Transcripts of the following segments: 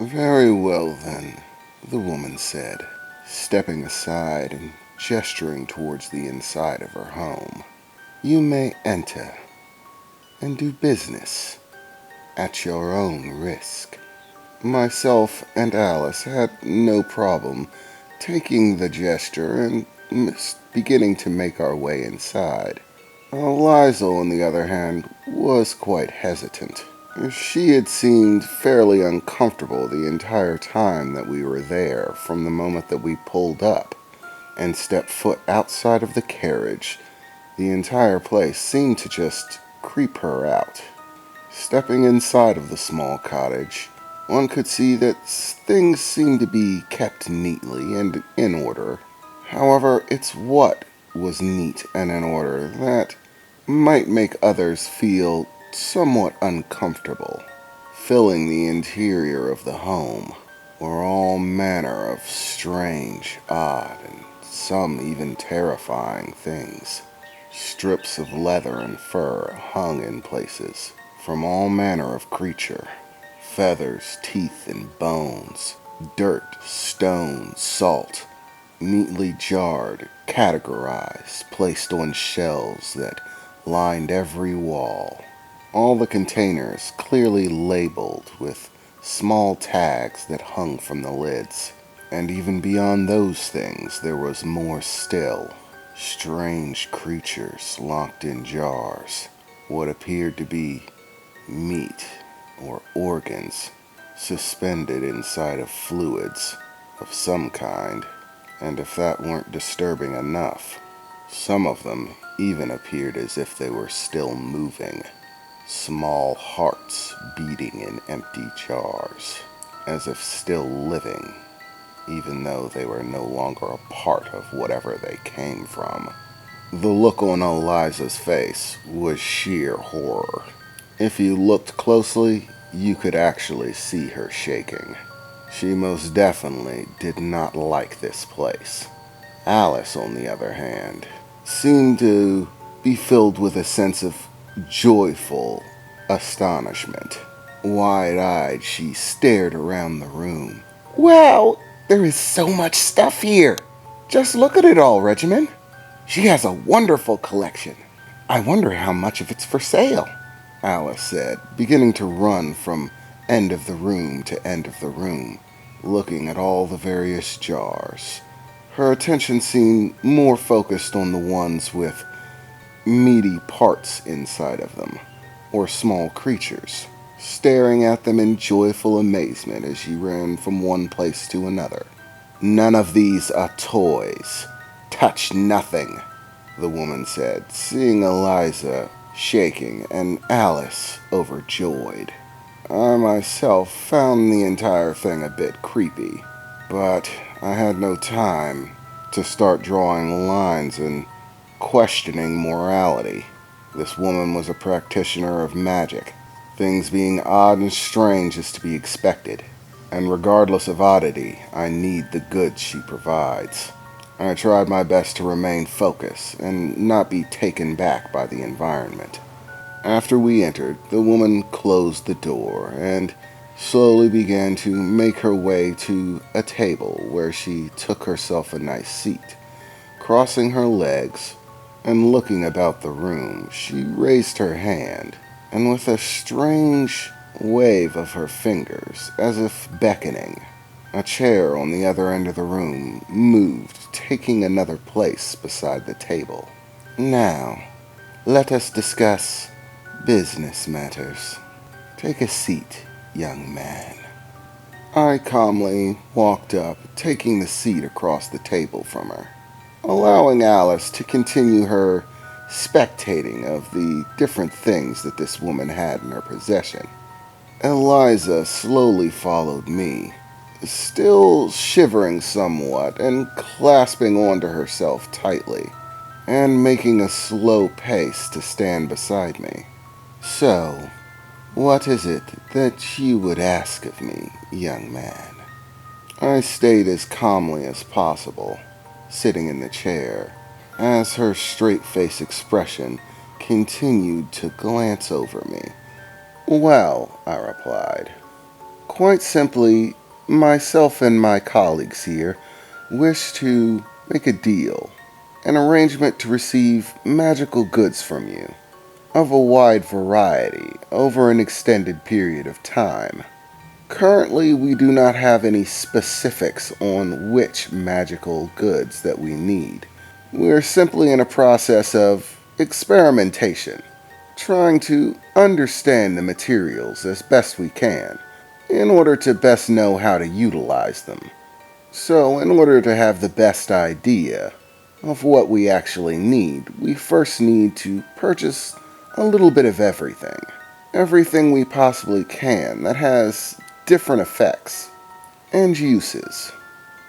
Very well then, the woman said, stepping aside and gesturing towards the inside of her home. You may enter and do business at your own risk. Myself and Alice had no problem taking the gesture and beginning to make our way inside. Eliza, on the other hand, was quite hesitant. She had seemed fairly uncomfortable the entire time that we were there, from the moment that we pulled up and stepped foot outside of the carriage. The entire place seemed to just creep her out. Stepping inside of the small cottage, one could see that things seemed to be kept neatly and in order. However, it's what was neat and in order that might make others feel somewhat uncomfortable. Filling the interior of the home were all manner of strange, odd, and some even terrifying things. Strips of leather and fur hung in places from all manner of creature. Feathers, teeth, and bones, dirt, stone, salt, neatly jarred, categorized, placed on shelves that lined every wall. All the containers clearly labeled with small tags that hung from the lids. And even beyond those things, there was more still. Strange creatures locked in jars. What appeared to be meat or organs suspended inside of fluids of some kind. And if that weren't disturbing enough, some of them even appeared as if they were still moving. Small hearts beating in empty jars, as if still living, even though they were no longer a part of whatever they came from. The look on Eliza's face was sheer horror. If you looked closely, you could actually see her shaking. She most definitely did not like this place. Alice, on the other hand, seemed to be filled with a sense of joyful astonishment. Wide-eyed, she stared around the room. Wow, there is so much stuff here. Just look at it all, Reginald. She has a wonderful collection. I wonder how much of it's for sale, Alice said, beginning to run from end of the room to end of the room, looking at all the various jars. Her attention seemed more focused on the ones with meaty parts inside of them, or small creatures, staring at them in joyful amazement as she ran from one place to another. None of these are toys. Touch nothing, the woman said, seeing Eliza shaking and Alice overjoyed. I myself found the entire thing a bit creepy, but I had no time to start drawing lines and questioning morality. This woman was a practitioner of magic. Things being odd and strange is to be expected, and regardless of oddity, I need the goods she provides. I tried my best to remain focused and not be taken back by the environment. After we entered, the woman closed the door and slowly began to make her way to a table where she took herself a nice seat. Crossing her legs and looking about the room, she raised her hand, and with a strange wave of her fingers, as if beckoning, a chair on the other end of the room moved, taking another place beside the table. Now, let us discuss business matters. Take a seat, young man. I calmly walked up, taking the seat across the table from her, allowing Alice to continue her spectating of the different things that this woman had in her possession. Eliza slowly followed me, still shivering somewhat and clasping onto herself tightly, and making a slow pace to stand beside me. So, what is it that you would ask of me, young man? I stayed as calmly as possible, sitting in the chair, as her straight-faced expression continued to glance over me. Well, I replied, Quite simply, myself and my colleagues here wish to make a deal, an arrangement to receive magical goods from you, of a wide variety, over an extended period of time. Currently, we do not have any specifics on which magical goods that we need. We're simply in a process of experimentation, trying to understand the materials as best we can, in order to best know how to utilize them. So, in order to have the best idea of what we actually need, we first need to purchase a little bit of everything. Everything we possibly can that has different effects and uses.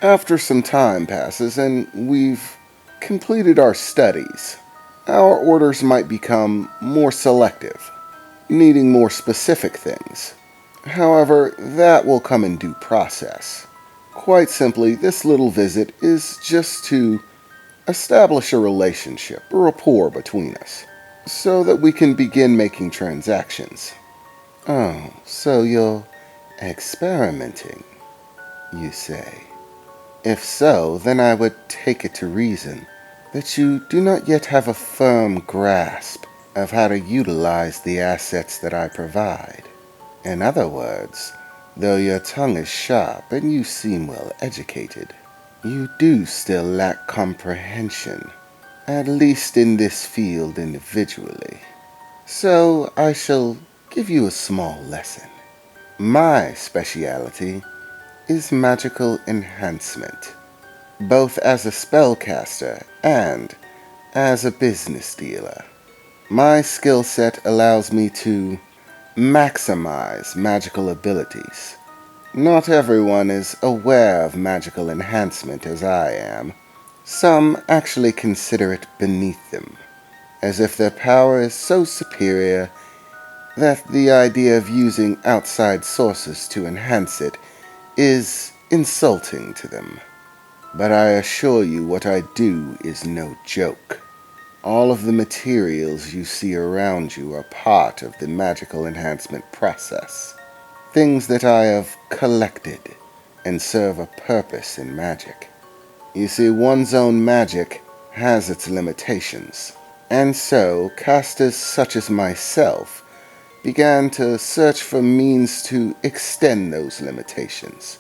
After some time passes and we've completed our studies, our orders might become more selective, needing more specific things. However, that will come in due process. Quite simply, this little visit is just to establish a relationship, a rapport between us, so that we can begin making transactions. Oh, so you're experimenting, you say? If so, then I would take it to reason that you do not yet have a firm grasp of how to utilize the assets that I provide. In other words, though your tongue is sharp and you seem well educated, you do still lack comprehension, at least in this field individually. So I shall give you a small lesson. My speciality is magical enhancement, both as a spellcaster and as a business dealer. My skill set allows me to maximize magical abilities. Not everyone is aware of magical enhancement as I am. Some actually consider it beneath them, as if their power is so superior that the idea of using outside sources to enhance it is insulting to them. But I assure you what I do is no joke. All of the materials you see around you are part of the magical enhancement process. Things that I have collected and serve a purpose in magic. You see, one's own magic has its limitations, and so casters such as myself began to search for means to extend those limitations,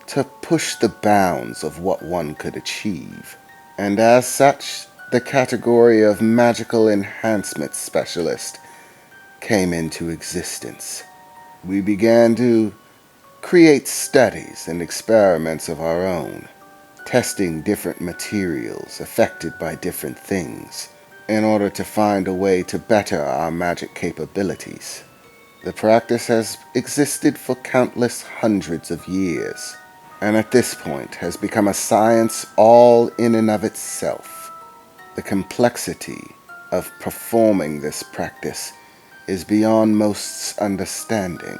to push the bounds of what one could achieve. And as such, the category of magical enhancement specialist came into existence. We began to create studies and experiments of our own, testing different materials affected by different things in order to find a way to better our magic capabilities. The practice has existed for countless hundreds of years, and at this point has become a science all in and of itself. The complexity of performing this practice is beyond most's understanding.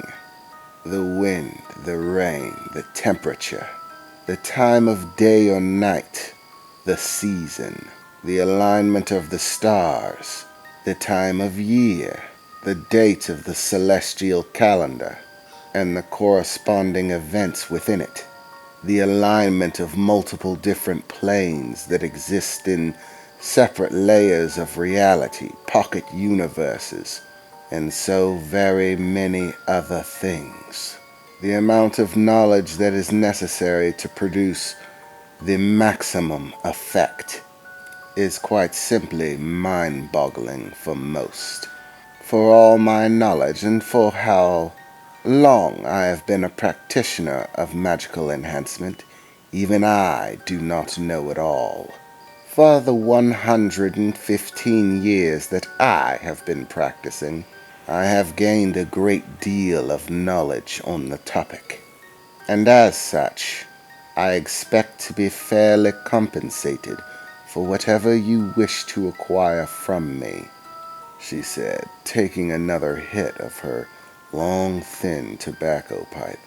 The wind, the rain, the temperature, the time of day or night, the season, the alignment of the stars, the time of year, the date of the celestial calendar, and the corresponding events within it, the alignment of multiple different planes that exist in separate layers of reality, pocket universes, and so very many other things. The amount of knowledge that is necessary to produce the maximum effect is quite simply mind-boggling for most. For all my knowledge and for how long I have been a practitioner of magical enhancement, even I do not know it all. For the 115 years that I have been practicing, I have gained a great deal of knowledge on the topic, and as such, I expect to be fairly compensated for whatever you wish to acquire from me, she said, taking another hit of her long, thin tobacco pipe,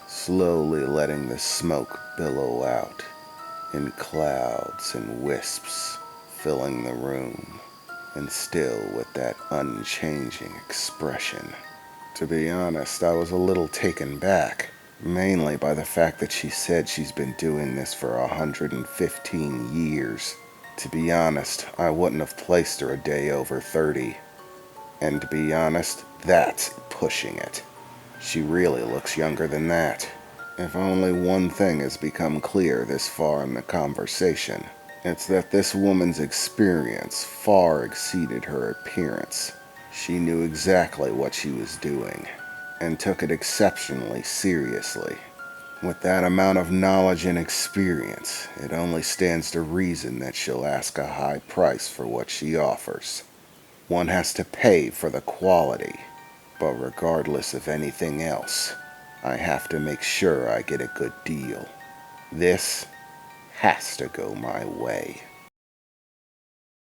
slowly letting the smoke billow out in clouds and wisps, filling the room, and still with that unchanging expression. To be honest, I was a little taken back, mainly by the fact that she said she's been doing this for 115 years. To be honest, I wouldn't have placed her a day over 30. And to be honest, that's pushing it. She really looks younger than that. If only one thing has become clear this far in the conversation, it's that this woman's experience far exceeded her appearance. She knew exactly what she was doing, and took it exceptionally seriously. With that amount of knowledge and experience, it only stands to reason that she'll ask a high price for what she offers. One has to pay for the quality, but regardless of anything else, I have to make sure I get a good deal. This has to go my way.